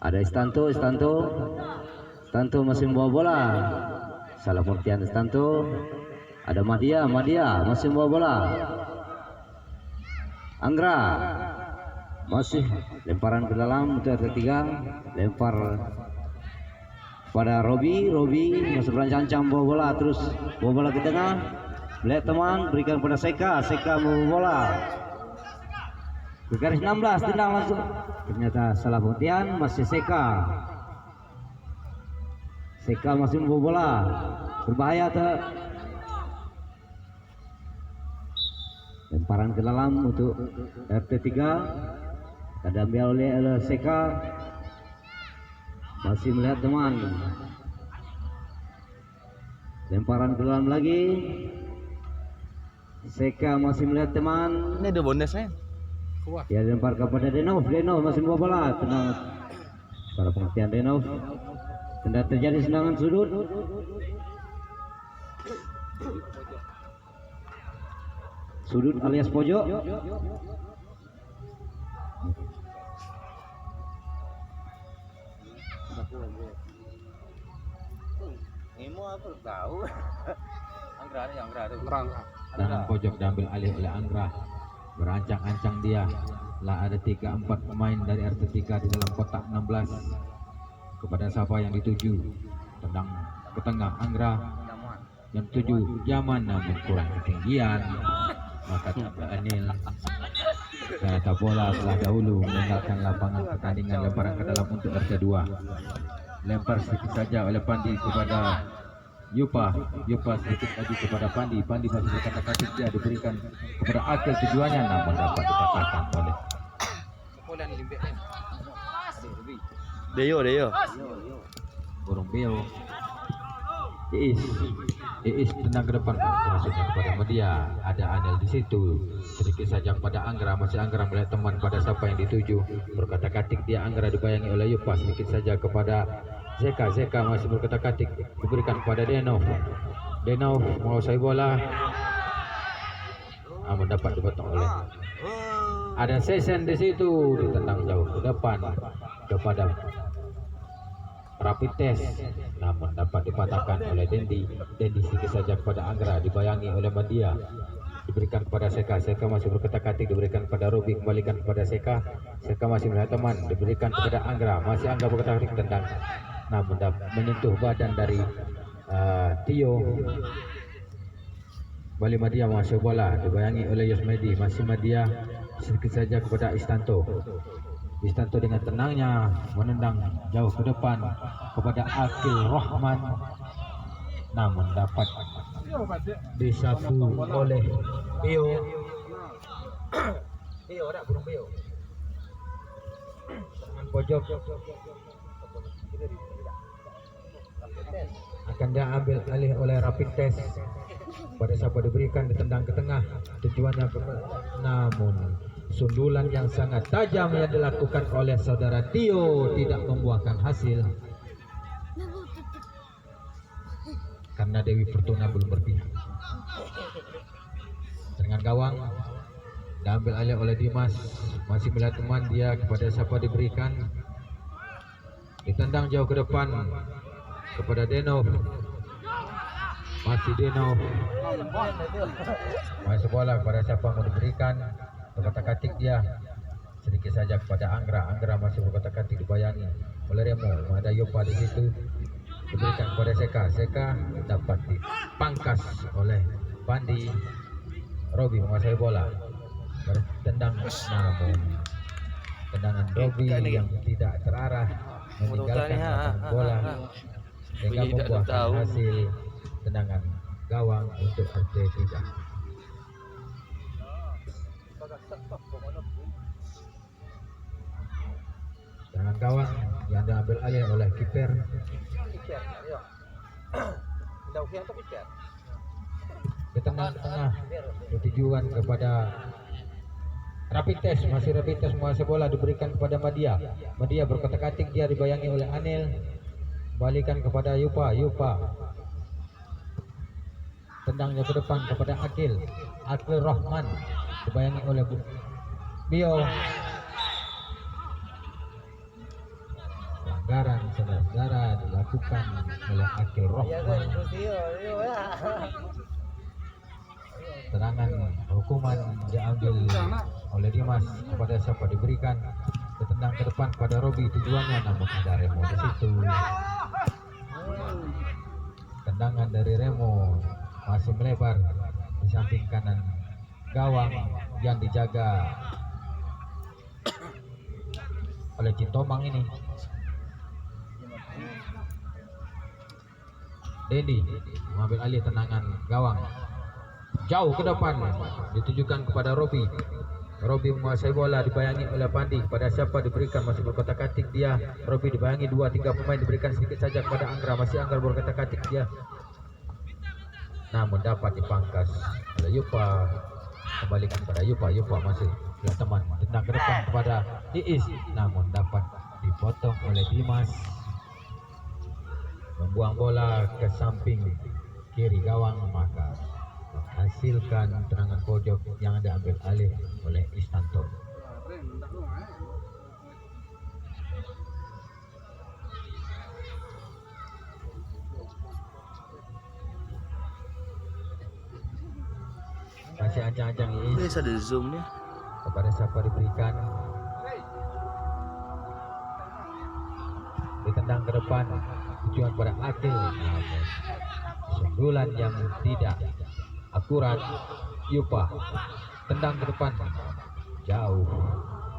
Ada Istanto masih membawa bola. Salah pengertian Istanto. Ada Madia masih membawa bola. Anggra masih lemparan ke dalam untuk RT 3. Lempar pada Robi masih berancang-ancang bawa bola, terus bawa bola ke tengah. Melihat teman, berikan pada Seka membawa bola ke garis 16, tendang langsung. Ternyata salah pengertian, masih Seka masih membawa bola. Berbahaya tuh. Lemparan ke dalam untuk RT 3. Ada ambil oleh Seka. Masih melihat teman. Lemparan ke dalam lagi. Seka masih melihat teman.
Ini ada bonusnya.
Ya, lempar kepada Denov masih membawa bola. Tenang. Salah pengertian Denov. Tidak terjadi serangan sudut. Sudut alias pojok.
Tendangan pojok diambil alih oleh Anggra. Berancang-ancang dia. Lah ada 3-4 pemain dari RT 3 di dalam kotak 16. Kepada siapa yang dituju, tendang ke tengah Anggra yang tuju Yaman, namun kurang ketinggian, maka Anil ternyata bola telah dahulu meninggalkan lapangan pertandingan. Lemparan ke dalam untuk RT 2. Lempar sedikit saja oleh Pandi kepada Yupa sedikit lagi kepada Pandi masih berkata-kata, dia diberikan kepada Akil, tujuannya namun dapat dikatakan oleh
Deyo.
Burung Beo. Iis tendang ke depan, maksudnya kepada Media. Ada Anil di situ. Sedikit saja kepada Anggra, masih Anggra melihat teman pada siapa yang dituju. Berkata-katik dia, Anggra dibayangi oleh Yupa. Sedikit saja kepada Zeka masih berkata-katik, diberikan kepada Denov menguasai bola. Namun dapat dipotong oleh ada Sesen di situ, ditendang jauh ke depan kepada Rapid Test, namun dapat dipatahkan oleh Dendi sedikit saja kepada Anggra, dibayangi oleh Madia, diberikan kepada Seka masih berkata-katik, diberikan kepada Robi, kembalikan kepada Seka masih melihat teman, diberikan kepada Anggra, masih Anggra berkata-katik, tendang namun menyentuh badan dari Tio. Bali Madia masuk bola, dibayangi oleh Yosmedi, masih Madia sedikit saja kepada Istanto dengan tenangnya menendang jauh ke depan kepada Akil Rahman, namun dapat disapu oleh Pio. Pio ada burung Pio. Dengan pojok akan diambil alih oleh rapid test. Pada siapa diberikan ditendang ke tengah, tujuannya namun sundulan yang sangat tajam yang dilakukan oleh saudara Tio tidak membuahkan hasil karena Dewi Fortuna belum berpihak. Dengan gawang diambil alih oleh Dimas, masih melihat teman dia, kepada siapa diberikan, ditendang jauh ke depan kepada Denov. Masih Denov, masih bola kepada siapa mau diberikan, berkotak-atik dia sedikit saja kepada Anggra. Anggra masih berkotak-atik dibayangi oleh Remo. Ada Yopa di situ, diberikan kepada Seka. Seka dapat dipangkas oleh Pandi. Robi menguasai bola, bertendang namun tendangan Robi yang tidak terarah meninggalkan bola sehingga membuahkan hasil tendangan gawang untuk RT 3. Tendangan gawang yang diambil alih oleh kiper. Ditendang ke tengah, ditujukan kepada rapid test. Masih rapid test menguasai bola, diberikan kepada Madia. Madia berkotak-atik, dia dibayangi oleh Anil. Balikan kepada Yupa. Yupa tendangnya ke depan kepada Akil. Akil Rahman dibayangi oleh Bio. Pelanggaran saudara-saudara dilakukan oleh Akil Rahman. Serangan hukuman diambil oleh Dimas, kepada siapa diberikan, ditendang ke depan pada Robi, tujuannya namun ada Remo di situ. Tendangan dari Remo masih melebar di samping kanan gawang yang dijaga oleh Cintomang ini. Dendi mengambil alih tendangan gawang jauh ke depan, ditujukan kepada Robi. Robi menguasai bola, dibayangi oleh Pandi. Pada siapa diberikan, masih berkotak-atik dia. Robi dibayangi 2-3 pemain, diberikan sedikit saja kepada Anggra. Masih Anggra berkotak-atik dia, namun dapat dipangkas oleh Yupa. Kembalikan kepada Yupa. Yupa masih lihat teman, tendang ke depan kepada Iis, namun dapat dipotong oleh Dimas. Membuang bola ke samping kiri gawang, maka menghasilkan tendangan pojok yang diambil alih oleh Istanto. Masih ancang-ancang ini.
Bisa ada zoom nih.
Kepada siapa diberikan, ditendang ke depan, tujuan pada Akil. Sundulan yang tidak akurat. Yupa tendang ke depan jauh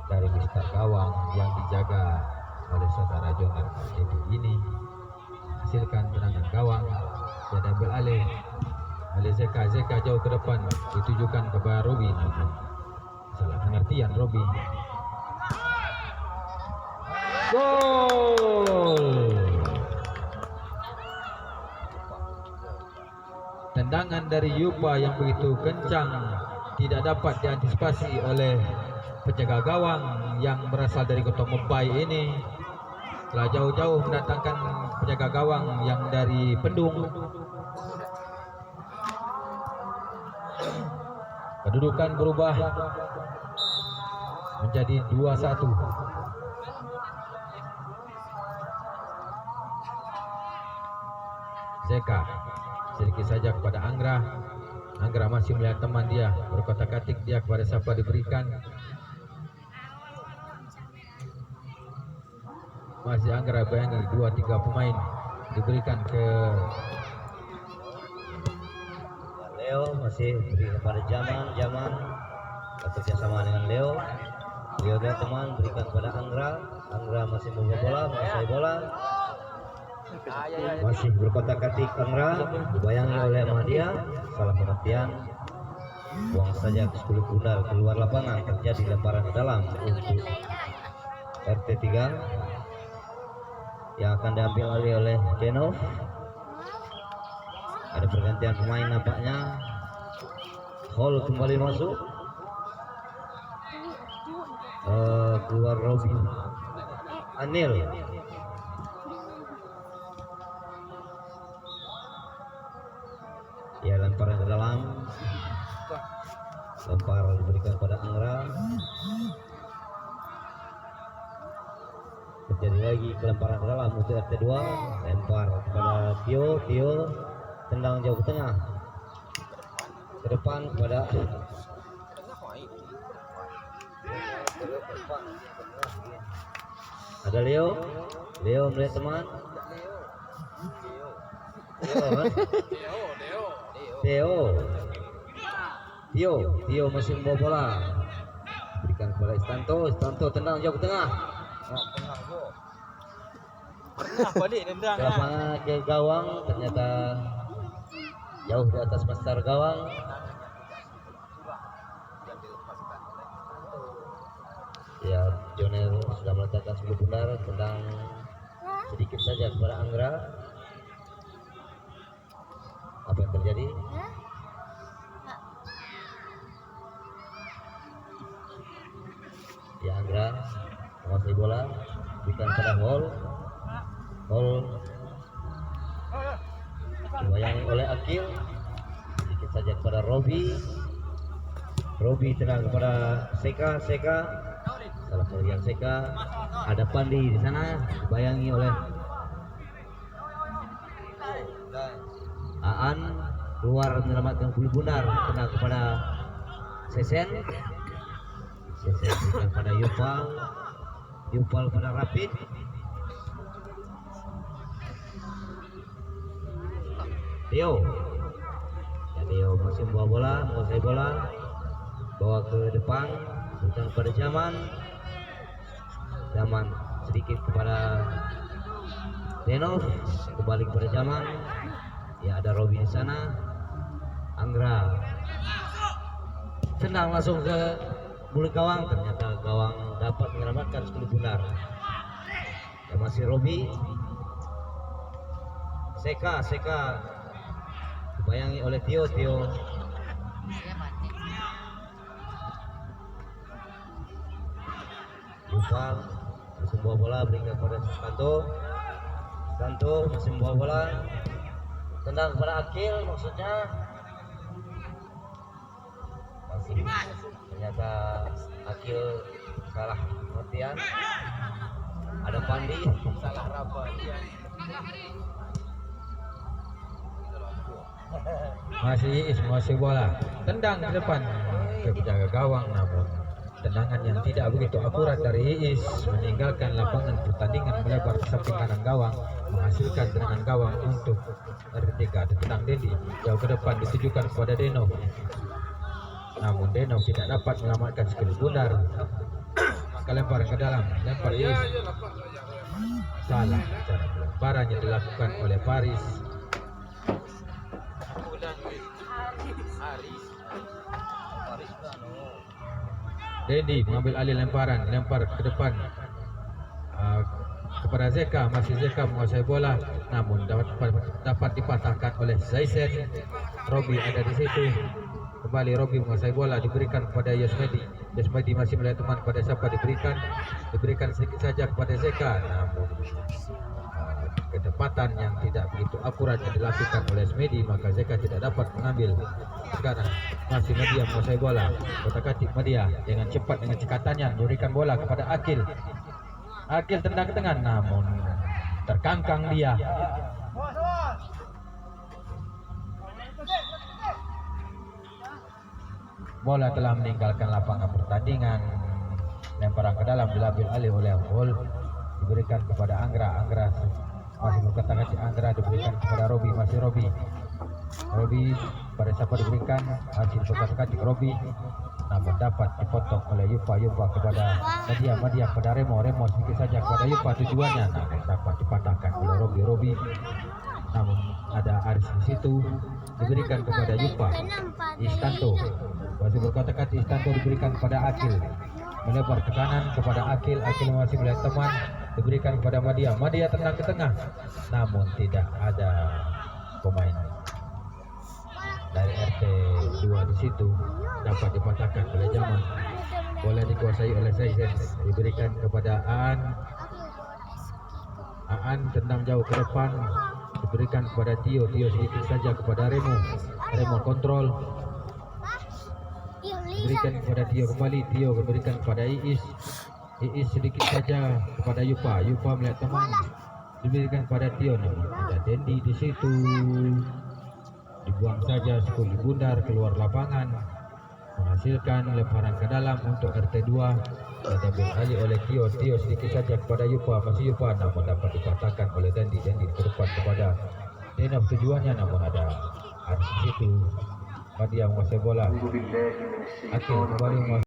dari mister gawang yang dijaga oleh saudara Jonan. Jadi ini hasilkan tendangan gawang yang diambil alih oleh Zeka. Zeka jauh ke depan, ditujukan kepada Robi. Salah pengertian Robi. Gol! Tendangan dari Yupa yang begitu kencang tidak dapat diantisipasi oleh penjaga gawang yang berasal dari Kota Mumbai ini. Telah jauh-jauh mendatangkan penjaga gawang yang dari Pendung. Kedudukan berubah menjadi 2-1. Zeka sedikit saja kepada Anggra. Anggra masih melihat teman dia, berkotak-atik dia kepada siapa diberikan. Masih Anggra bayangi 2-3 pemain, diberikan ke
Leo. Masih beri kepada Jaman bekerja sama dengan Leo. Leo dan teman berikan kepada Anggra. Anggra masih membawa bola, menguasai bola. Masih berkotak-katik Angra, dibayangi oleh Ahmadiyah. Salah pengertian, buang saja ke 10 bundar keluar lapangan. Terjadi lemparan ke dalam untuk RT3 yang akan diambil alih oleh Denov. Ada pergantian pemain nampaknya. Hall kembali masuk. Keluar Robi Anil. Ya, lemparan ke dalam. Lempar diberikan pada Angra. Terjadi lagi kelemparan ke dalam untuk RT2. Lempar kepada Tio. Tendang jauh ke tengah. Ke depan kepada ada Leo melihat teman. Tio masih membawa bola. Berikan kepada Istanto tendang jauh ke tengah.
Pernah balik nendang.
Lapangan ke gawang, ternyata jauh di atas mastar gawang. Ya, Jonel sudah meletakkan 10 bundar, tendang sedikit saja kepada Angra. Apa yang terjadi? Ya, Angra menguasai bola, berikan pada Hall dibayangi oleh Akil, sedikit saja kepada Robi tenang kepada Seka. Salah pilihan Seka. Ada Pandi di sana, dibayangi oleh Aan, keluar menyelamatkan 10 bundar, tenang kepada Sesen berikan pada Yupal pada Rapid. Tio masih membawa bola, menguasai bola, bawa ke depan, berikan pada Zaman sedikit kepada Denov, kembali kepada Zaman. Ya, ada Robi di sana. Angra tendang langsung ke mulut gawang, ternyata gawang dapat menyelamatkan 10 bundar. Dan masih Robi. Seka dibayangi oleh Tio. Yupal masih membawa bola, berikan kepada Santo masih membawa bola, tendang kepada Akil, maksudnya masih ternyata Akil salah pengertian. Ada Pandi salah rapat.
Masih bola tendang ke depan ke penjaga gawang, namun tendangan yang tidak begitu akurat dari Iis meninggalkan lapangan pertandingan melebar ke samping kanan gawang, menghasilkan tendangan gawang untuk RT3. Tendang Dendi jauh ke depan ditujukan kepada Denov, namun Denov tidak dapat menyelamatkan 10 bundar. Maka lempar ke dalam, lempar Iis salah cara pelemparan yang dilakukan oleh Paris. Dendi mengambil alih lemparan, lempar ke depan kepada Zeka. Masih Zeka menguasai bola, namun dapat dipatahkan oleh Zaisen. Robi ada di situ. Kembali Robi menguasai bola, diberikan kepada Yosmedi. Yosmedi masih melihat teman pada siapa diberikan sedikit saja kepada Zeka, namun ketepatan yang tidak begitu akurat yang dilakukan oleh Smedi, maka Zeka tidak dapat mengambil. Sekarang masih Media menguasai bola, kotak-katik Media dengan cepat dengan cekatannya memberikan bola kepada Akil. Akil tendang ke tengah, namun terkangkang dia. Bola telah meninggalkan lapangan pertandingan. Lemparan ke dalam diambil alih oleh Hall, diberikan kepada Angra. Masih berkotak-katik Angra, diberikan kepada Robi. Masih Robi Robi pada siapa diberikan hasil berkata-kata Robi, namun dapat dipotong oleh Yupa kepada Madia pada Remo sedikit saja kepada Yupa tujuannya, namun dapat dipatahkan oleh Robi. Namun ada Aris di situ diberikan kepada Yupa. Istanto masih berkata-kata, Istanto diberikan kepada Akil, melebar ke kanan kepada Akil masih melihat teman, diberikan kepada Madia tendang ke tengah, namun tidak ada pemain dari RT 2 di situ, dapat dipatahkan oleh Jamal. Bola dikuasai oleh Zaiden, diberikan kepada Aan tendang jauh ke depan, diberikan kepada Tio sedikit saja kepada Remo kontrol, diberikan kepada Tio kembali, Tio diberikan kepada Iis sedikit saja kepada Yupa melihat teman, diberikan kepada Tio, namun ada Dendi di situ, dibuang saja sekali bundar keluar lapangan, menghasilkan lemparan ke dalam untuk RT2 dan diambil alih oleh Tio sedikit saja kepada masih Yupa, namun dapat dipatahkan oleh Dendi ke depan kepada Denov tujuannya, namun ada Aris di situ. Madia menguasai bola, Akil kembali